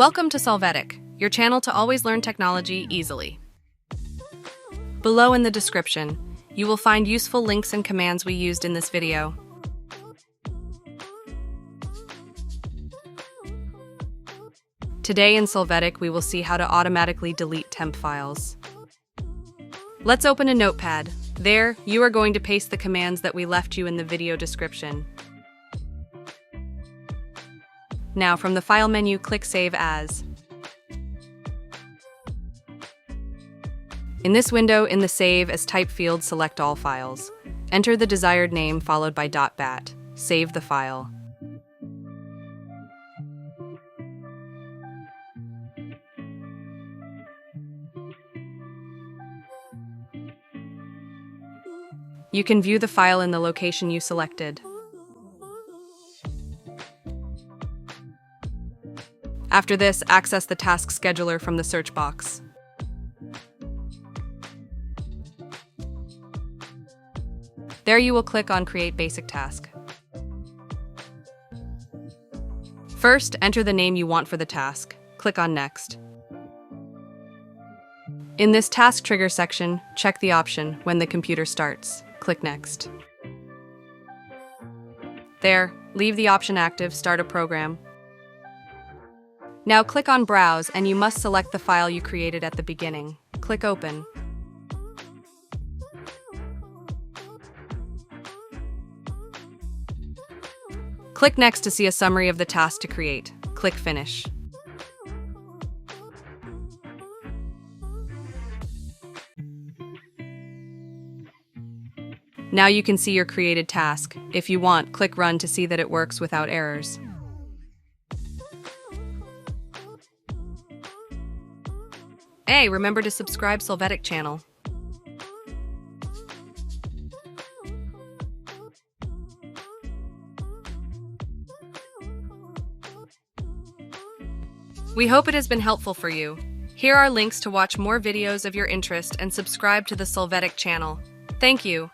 Welcome to Solvetic, your channel to always learn technology easily. Below in the description, you will find useful links and commands we used in this video. Today in Solvetic, we will see how to automatically delete temp files. Let's open a notepad. There, you are going to paste the commands that we left you in the video description. Now, from the File menu, click Save As. In this window, in the Save as Type field, select All Files. Enter the desired name followed by .bat. Save the file. You can view the file in the location you selected. After this, access the task scheduler from the search box. There you will click on Create Basic Task. First, enter the name you want for the task. Click on Next. In this Task Trigger section, check the option When the computer starts. Click Next. There, leave the option active, Start a program. Now click on Browse and you must select the file you created at the beginning. Click Open. Click Next to see a summary of the task to create. Click Finish. Now you can see your created task. If you want, click Run to see that it works without errors. Hey, remember to subscribe Solvetic channel. We hope it has been helpful for you. Here are links to watch more videos of your interest and subscribe to the Solvetic channel. Thank you.